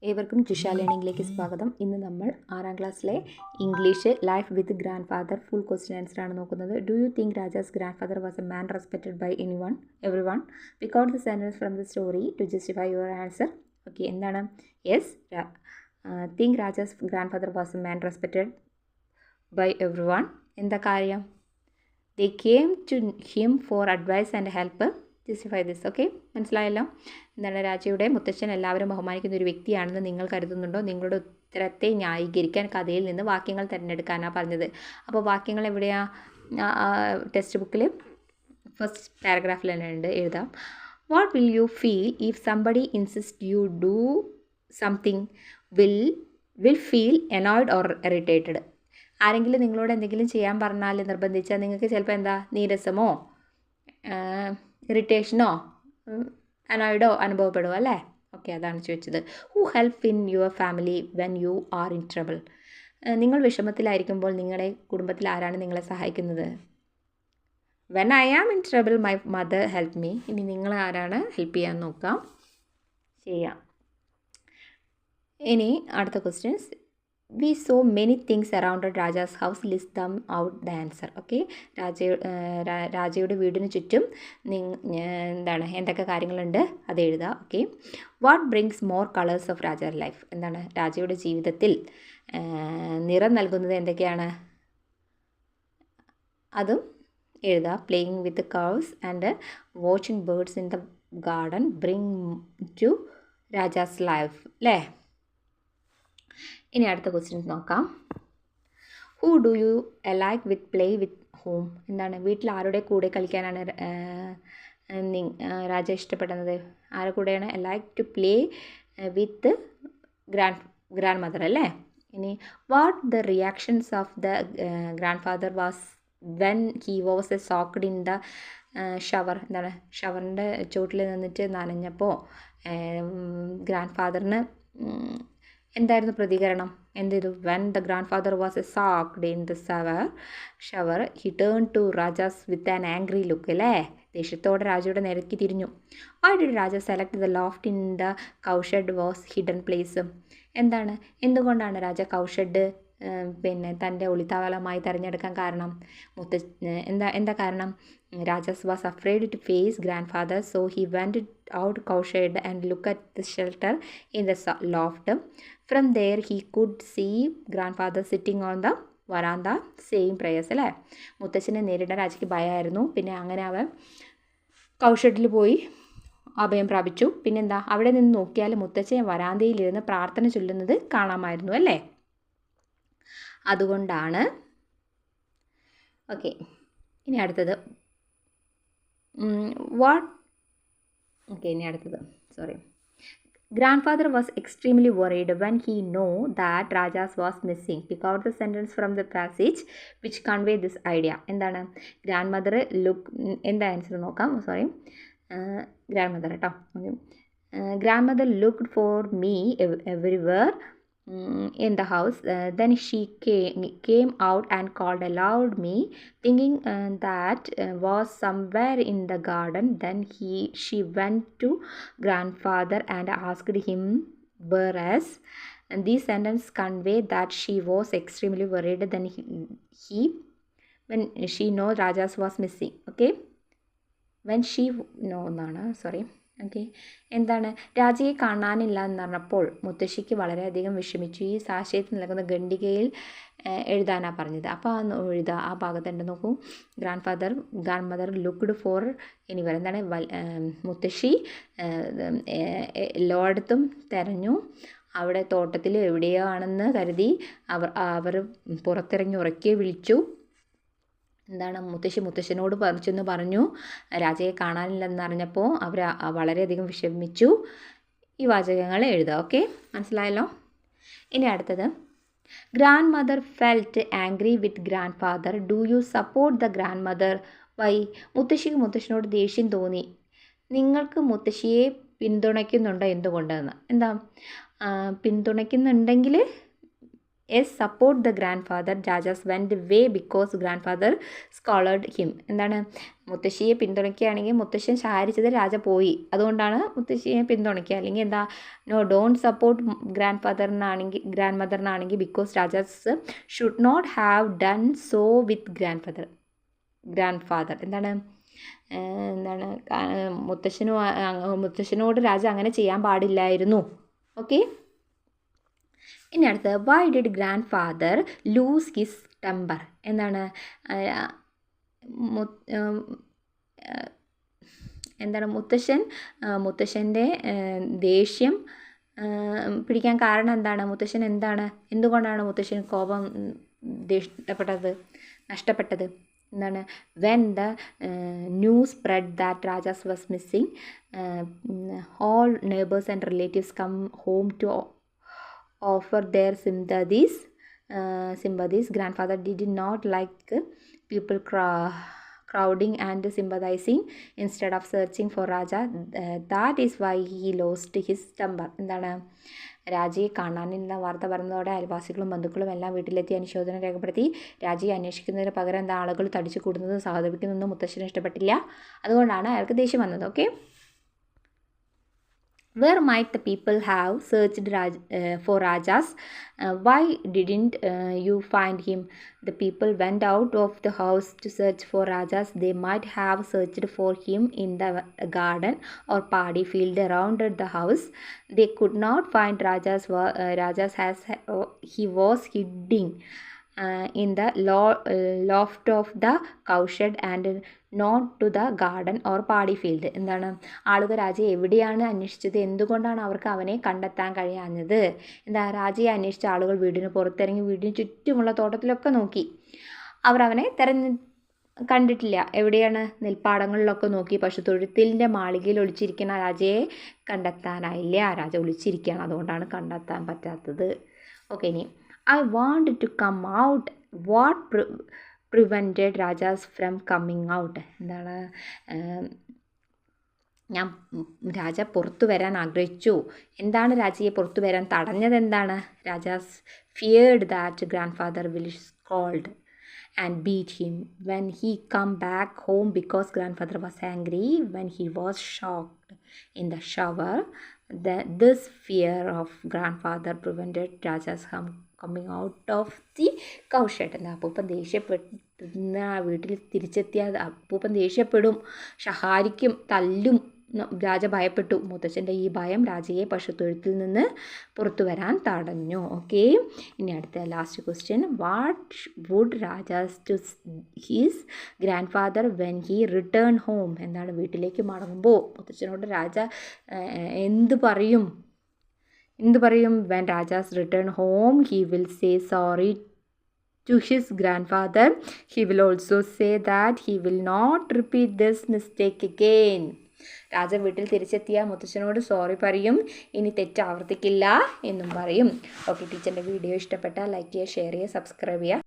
ഏവർക്കും ജിഷ ലേണിംഗിലേക്ക് സ്വാഗതം. ഇന്ന് നമ്മൾ 6ാം ക്ലാസ്സിലെ English life with grand father full question answer ആണ് നോക്കുന്നത്. Do you think Raja's grand father was a man respected by everyone? Pick out the sentence from the story to justify your answer. Okay, എന്താണ്? Yes, think Raja's grand father was a man respected by everyone. എന്താ കാര്യം? They came to him for advice and help. Justify this. Okay, മനസ്സിലായല്ലോ. എന്താണ്? രാജയുടെ മുത്തച്ഛൻ എല്ലാവരും ബഹുമാനിക്കുന്ന ഒരു വ്യക്തിയാണെന്ന് നിങ്ങൾ കരുതുന്നുണ്ടോ? നിങ്ങളുടെ ഉത്തരത്തെ ന്യായീകരിക്കാൻ കഥയിൽ നിന്ന് വാക്യങ്ങൾ തിരഞ്ഞെടുക്കാനാണ് പറഞ്ഞത്. അപ്പോൾ വാക്യങ്ങൾ എവിടെയാണ്? ടെക്സ്റ്റ് ബുക്കിൽ ഫസ്റ്റ് പാരഗ്രാഫിൽ തന്നെ ഉണ്ട്, എഴുതാം. What will you feel if somebody insist you do something? Will feel annoyed or irritated? ആരെങ്കിലും നിങ്ങളോട് എന്തെങ്കിലും ചെയ്യാൻ പറഞ്ഞാൽ, നിർബന്ധിച്ചാൽ നിങ്ങൾക്ക് ചിലപ്പോൾ എന്താ, നീരസമോ ഇറിറ്റേഷനോ അനോയ്ഡോ അനുഭവപ്പെടുമോ അല്ലേ? ഓക്കെ, അതാണ് ചോദിച്ചത്. Who help in your family when you are in trouble? നിങ്ങൾ വിഷമത്തിലായിരിക്കുമ്പോൾ നിങ്ങളുടെ കുടുംബത്തിൽ ആരാണ് നിങ്ങളെ സഹായിക്കുന്നത്? When I am in trouble my mother help me. ഇനി നിങ്ങൾ ആരാണ് ഹെൽപ്പ് ചെയ്യാൻ നോക്കാം, ചെയ്യാം. ഇനി അടുത്ത questions. We saw many things surrounded Raja's house. List them out the answer. Okay, രാജയുടെ വീടിന് ചുറ്റും എന്താണ്, എന്തൊക്കെ കാര്യങ്ങളുണ്ട് അത് എഴുതുക. Okay, what brings more colours of Raja life? എന്താണ് രാജയുടെ ജീവിതത്തിൽ നിറം നൽകുന്നത് എന്തൊക്കെയാണ്? അതും എഴുതുക. Playing with cows and watching birds in the garden bring to Raja's life അല്ലേ? ഇനി അടുത്ത ക്വസ്റ്റ്യൻസ് നോക്കാം. Who do you like with play with home? എന്താണ്, വീട്ടിൽ ആരുടെ കൂടെ കളിക്കാനാണ് രാജ ഇഷ്ടപ്പെടുന്നത്? ആരുടെ കൂടെയാണ്? Like to play with grand mother അല്ലേ? ഇനി what the reactions of the grand father was when he was soaked in the shower? എന്താണ്, ഷവറിൻ്റെ ചോട്ടിൽ നിന്നിട്ട് നനഞ്ഞപ്പോൾ ഗ്രാൻഡ് ഫാദറിന് എന്തായിരുന്നു പ്രതികരണം? എന്ത് ചെയ്തു? When the grand father was soaked in the shower he turn to Raja's with an angry look അല്ലേ? ദേഷ്യത്തോടെ രാജയുടെ നേരേക്ക് തിരിഞ്ഞു. Why did Raja select the loft in the cowshed was hidden place? എന്താണ്, എന്തുകൊണ്ടാണ് രാജ കൗഷെഡ് തൻ്റെ ഒളിത്താവളമായി തിരഞ്ഞെടുക്കാൻ കാരണം? എന്താ കാരണം? Raja's was afraid to face grandfather, so he went out cowshed and look at the shelter in the loft. From there he could see grandfather sitting on the verandah saying prayers അല്ലേ? മുത്തച്ഛനെ നേരിടാൻ രാജയ്ക്ക് ഭയമായിരുന്നു. പിന്നെ അങ്ങനെ അവൻ കൗഷെഡിൽ പോയി അഭയം പ്രാപിച്ചു. പിന്നെന്താ, അവിടെ നിന്ന് നോക്കിയാൽ മുത്തച്ഛൻ വരാന്തയിലിരുന്ന് പ്രാർത്ഥന ചൊല്ലുന്നത് കാണാമായിരുന്നു അല്ലേ? അതുകൊണ്ടാണ്. ഓക്കെ, ഇനി അടുത്തത് Grandfather was extremely worried when he knew that Rajas was missing. Pick out the sentence from the passage which convey this idea. എന്താണ്, ഗ്രാൻഡ് എന്താ ആൻസർ നോക്കാം. ഗ്രാൻഡ് മദർ കേട്ടോ. Grand mother looked for me everywhere in the house. Then she came out and called aloud me, thinking that was somewhere in the garden. Then she went to grandfather and asked him whereas. And these sentences convey that she was extremely worried when she know Rajas was missing. Okay, when she okay, എന്താണ്, രാജയെ കാണാനില്ല എന്ന് പറഞ്ഞപ്പോൾ മുത്തശ്ശിക്ക് വളരെയധികം വിഷമിച്ചു. ഈ സാശയത്തിൽ നൽകുന്ന ഖണ്ഡികയിൽ എഴുതാനാണ് പറഞ്ഞത്. അപ്പോൾ എഴുതുക, ആ ഭാഗത്തുണ്ട് നോക്കൂ. Grand mother looked for anywhere. എന്താണ്, മുത്തശ്ശി എല്ലായിടത്തും തിരഞ്ഞു. അവിടെ തോട്ടത്തിൽ എവിടെയോ ആണെന്ന് കരുതി അവർ പുറത്തിറങ്ങി ഉറക്കെ വിളിച്ചു. എന്താണ്, മുത്തശ്ശനോട് ചെന്ന് പറഞ്ഞു രാജയെ കാണാനില്ലെന്ന് അറിഞ്ഞപ്പോൾ അവർ വളരെയധികം വിഷമിച്ചു. ഈ വാചകങ്ങൾ എഴുതുക. ഓക്കെ, മനസ്സിലായല്ലോ. ഇനി അടുത്തത്, grand mother felt angry with grand father. Do you support the grand mother? Why? മുത്തശ്ശിക്ക് മുത്തശ്ശനോട് ദേഷ്യം തോന്നി. നിങ്ങൾക്ക് മുത്തശ്ശിയെ പിന്തുണയ്ക്കുന്നുണ്ടോ? എന്തുകൊണ്ടെന്ന്. എന്താ, പിന്തുണയ്ക്കുന്നുണ്ടെങ്കിൽ support the grandfather. Rajas went away because grandfather scolded him. എന്താണ്, മുത്തശ്ശിയെ പിന്തുണയ്ക്കുകയാണെങ്കിൽ മുത്തശ്ശൻ ശാരിച്ചത് രാജ പോയി, അതുകൊണ്ടാണ് മുത്തശ്ശിയെ പിന്തുണയ്ക്കുക. അല്ലെങ്കിൽ എന്താ, നോ ഡോണ്ട് സപ്പോർട്ട് ഗ്രാൻഡ് മദറിനാണെങ്കിൽ because Raja's should not have done so with grand father. എന്താണ് മുത്തശ്ശനോട് രാജ അങ്ങനെ ചെയ്യാൻ പാടില്ലായിരുന്നു. ഓക്കെ, ഇനി അടുത്തത് why did grandfather lose his temper. എന്താണ്, മുത്തശ്ശൻ്റെ ദേഷ്യം പിടിക്കാൻ കാരണം എന്താണ്, എന്തുകൊണ്ടാണ് മുത്തശ്ശൻ കോപം നഷ്ടപ്പെട്ടത്. എന്താണ്, when the news spread that Raja's was missing, all neighbours and relatives come home to offer their sympathies. Grandfather did not like people crowding and sympathizing instead of searching for Raja. That is why he lost his temper. എന്താണ്, രാജയെ കാണാനില്ല വാർത്ത പറഞ്ഞതോടെ അയൽവാസികളും ബന്ധുക്കളും എല്ലാം വീട്ടിലെത്തി അനുശോചനം രേഖപ്പെടുത്തി. രാജയെ അന്വേഷിക്കുന്നതിന് പകരം എന്താ ആളുകൾ തടിച്ചു കൂടുന്നതും സഹതപിക്കുന്നതും മുത്തശ്ശന് ഇഷ്ടപ്പെട്ടില്ല, അതുകൊണ്ടാണ് അയാൾക്ക് ദേഷ്യം വന്നത്. Okay, where might the people have searched for Rajas? Why didn't you find him? The people went out of the house to search for Rajas. They might have searched for him in the garden or paddy field around the house. They could not find Rajas as he was hiding in the loft of the cowshed and not to the garden or paddy field. എന്താണ്, ആളുകൾ രാജയെ എവിടെയാണ് അന്വേഷിച്ചത്, എന്തുകൊണ്ടാണ് അവർക്ക് അവനെ കണ്ടെത്താൻ കഴിയാഞ്ഞത്. രാജയെ അന്വേഷിച്ച ആളുകൾ വീടിന് പുറത്തിറങ്ങി വീടിന് ചുറ്റുമുള്ള തോട്ടത്തിലൊക്കെ നോക്കി, അവർ അവനെ കണ്ടിട്ടില്ല. എവിടെയാണ്, നെൽപ്പാടങ്ങളിലൊക്കെ നോക്കി, പശുത്തൊഴുത്തിൻ്റെ മാളികയിൽ ഒളിച്ചിരിക്കുന്ന രാജയെ കണ്ടെത്താനായില്ല. രാജ ഒളിച്ചിരിക്കുകയാണ്, അതുകൊണ്ടാണ് കണ്ടെത്താൻ പറ്റാത്തത്. ഓക്കെ, ഇനി I want to come out. What prevented Rajas from coming out? എന്താണ്, രാജ പുറത്തു വരാൻ ആഗ്രഹിച്ചു, എന്താണ് രാജയെ പുറത്തു വരാൻ തടഞ്ഞത്. എന്താണ്, Rajas feared that grand father will scold and beat him when he come back home because grandfather was angry when he was shocked in the shower. This fear of grandfather prevented Rajas from coming out of the cowshed. അപ്പൂപ്പൻ ദേഷ്യപ്പെടുന്ന വീട്ടിൽ തിരിച്ചെത്തിയാൽ അപ്പൂപ്പൻ ദേഷ്യപ്പെടും, ശഹാരിക്കും, തല്ലും. രാജ ഭയപ്പെട്ടു. മുത്തച്ഛൻ്റെ ഈ ഭയം രാജയെ പശുത്തൊഴുത്തിൽ നിന്ന് പുറത്തു വരാൻ തടഞ്ഞു. ഓക്കെ, ഇനി അടുത്ത last question. What would Raja's to his grand father when he return home. എന്താണ്, വീട്ടിലേക്ക് മടങ്ങുമ്പോൾ മുത്തച്ഛനോട് രാജ എന്ത് പറയും. When Raja's return home he will say sorry to his grandfather. He will also say that he will not repeat this mistake again. രാജ വീട്ടിൽ തിരിച്ചെത്തിയ മുത്തച്ഛനോട് sorry പറയും, ഇനി തെറ്റ് ആവർത്തിക്കില്ല എന്നും പറയും. ഓക്കെ, ടീച്ചറിൻ്റെ വീഡിയോ ഇഷ്ടപ്പെട്ടാൽ ലൈക്ക് ചെയ്യുക, ഷെയർ ചെയ്യുക, സബ്സ്ക്രൈബ് ചെയ്യുക.